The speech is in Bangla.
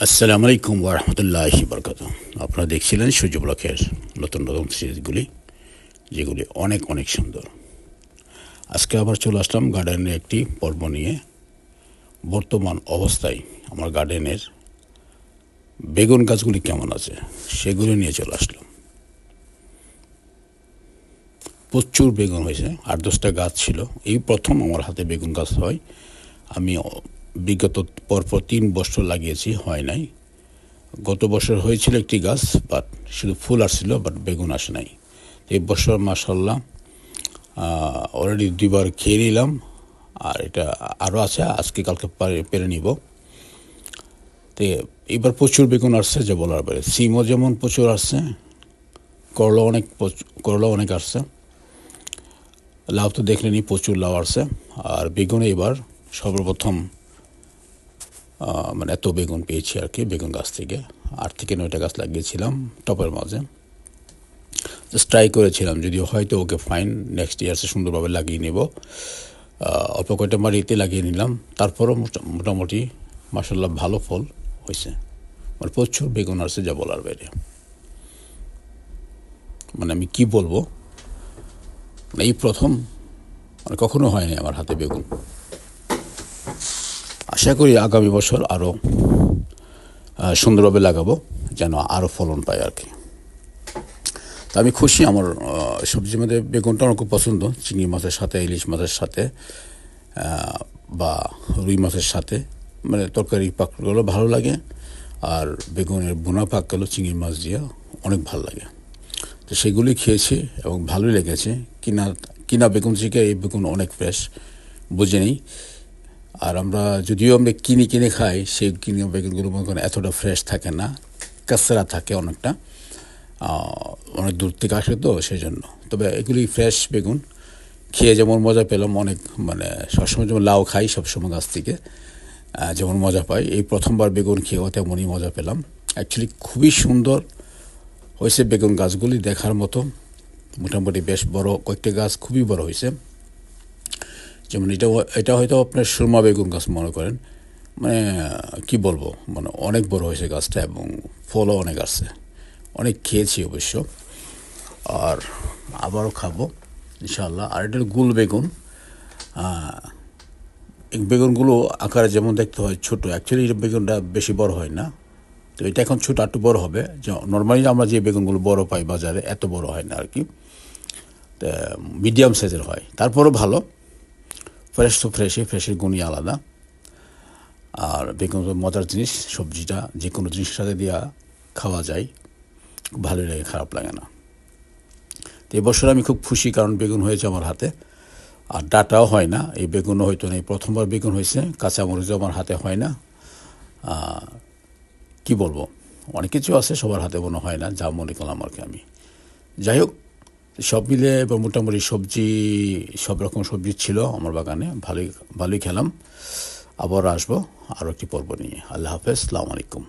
আসসালামু আলাইকুম ওয়া রাহমাতুল্লাহি ওয়া বারাকাতুহু। আপনারা দেখছিলেন সূর্য ব্লকের নতুন নতুন সিরিজগুলি, যেগুলি অনেক অনেক সুন্দর। আজকে আবার চলে আসলাম গার্ডেনের একটি পর্ব নিয়ে। বর্তমান অবস্থায় আমার গার্ডেনের বেগুন গাছগুলি কেমন আছে সেগুলি নিয়ে চলে আসলাম। প্রচুর বেগুন হয়েছে, ৮-১০টা গাছ ছিল। এই প্রথম আমার হাতে বেগুন গাছ হয়। আমি বিগত পরপর ৩ বছর লাগিয়েছি, হয় নাই। গত বছর হয়েছিল একটি গাছ, বাট শুধু ফুল আসছিল, বাট বেগুন আসে নাই। এই বছর মাশাআল্লাহ অলরেডি ২বার খেয়ে নিলাম, আর এটা আরও আছে, আজকে কালকে পেরে নিব। তো এবার প্রচুর বেগুন আসছে, যে বলার বাইরে। সিমও যেমন প্রচুর আসছে, করলা অনেক আসছে। লাউ তো দেখলেনি, প্রচুর লাউ আসছে। আর বেগুনে এবার সর্বপ্রথম মানে এত বেগুন পেয়েছি আর কি বেগুন গাছ থেকে। ৮ থেকে ৯টা গাছ লাগিয়েছিলাম টপের মাঝে, জাস্ট ট্রাই করেছিলাম, যদিও হয়তো ওকে ফাইন, নেক্সট ইয়ার্সে সুন্দরভাবে লাগিয়ে নেব। অল্প কয়টা মাটিতে লাগিয়ে নিলাম, তারপরও মোটামুটি মাশাআল্লাহ ভালো ফল হয়েছে। মানে প্রচুর বেগুন আসছে, যা বলার বাইরে। মানে আমি কি বলবো, এই প্রথম, মানে কখনো হয়নি আমার হাতে বেগুন। আশা করি আগামী বছর আরও সুন্দরভাবে লাগাবো, যেন আরও ফলন পায় আর কি। তা আমি খুশি। আমার সবজির মধ্যে বেগুনটা আমার খুব পছন্দ, চিংড়ি মাছের সাথে, ইলিশ মাছের সাথে, বা রুই মাছের সাথে। মানে তরকারি পাকগুলো ভালো লাগে, আর বেগুনের বোনা পাকগুলো চিংড়ি মাছ দিয়ে অনেক ভালো লাগে। তো সেগুলি খেয়েছি এবং ভালোই লেগেছে। কিনা বেগুন থেকে এই বেগুন অনেক ফ্রেশ, বুঝে নিই। আর যদিও আমরা কিনে খাই, সেই কিনে বেগুনগুলো মনে করেন এতটা ফ্রেশ থাকে না, কাঁচরা থাকে অনেকটা, অনেক দূর থেকে আসে তো সেই জন্য। তবে এগুলি ফ্রেশ বেগুন, খেয়ে যেমন মজা পেলাম, অনেক মানে সবসময় যেমন লাউ খাই সবসময় গাছ থেকে, যেমন মজা পাই, এই প্রথমবার বেগুন খেয়েও তেমনই মজা পেলাম। অ্যাকচুয়ালি খুবই সুন্দর হয়েছে বেগুন গাছগুলি, দেখার মতো। মোটামুটি বেশ বড়, কয়েকটা গাছ খুবই বড় হয়েছে। যেমন এটা হয়তো আপনার সুরমা বেগুন গাছ মনে করেন। মানে কি বলবো, মানে অনেক বড় হয়েছে গাছটা, এবং ফলও অনেক আসছে। অনেক খেয়েছি অবশ্য, আর আবারও খাবো ইনশাআল্লাহ। আর এটা গুল বেগুন। এই বেগুনগুলো আকারে যেমন দেখতে হয় ছোটো, অ্যাকচুয়ালি এই বেগুনটা বেশি বড় হয় না। তো এটা এখন ছোটো, একটু বড় হবে। যে নর্মালি আমরা যে বেগুনগুলো বড় পাই বাজারে, এত বড় হয় না আর কি, মিডিয়াম সাইজের হয়। তারপরও ভালো, ফ্রেশ তো ফ্রেশের গুণই আলাদা। আর বেগুন তো মজার জিনিস, সবজিটা যে কোনো জিনিসের সাথে দিয়া খাওয়া যায়, ভালোই লাগে, খারাপ লাগে না। তো এবছর আমি খুব খুশি, কারণ বেগুন হয়েছে আমার হাতে, আর ডাটাও হয় না। এই বেগুনও হয়তো না, এই প্রথমবার বেগুন হয়েছে। কাঁচামরিচও আমার হাতে হয় না। কি বলবো, অনেক কিছু আছে সবার হাতে মনে হয় না, যা মনে করলাম আর কি আমি। যাই হোক, সব মিলে এবার মোটামুটি সব রকম সবজি ছিল আমার বাগানে, ভালোই খেলাম। আবার আসবো আরও একটি পর্ব নিয়ে। আল্লাহ হাফেজ, আসসালামু আলাইকুম।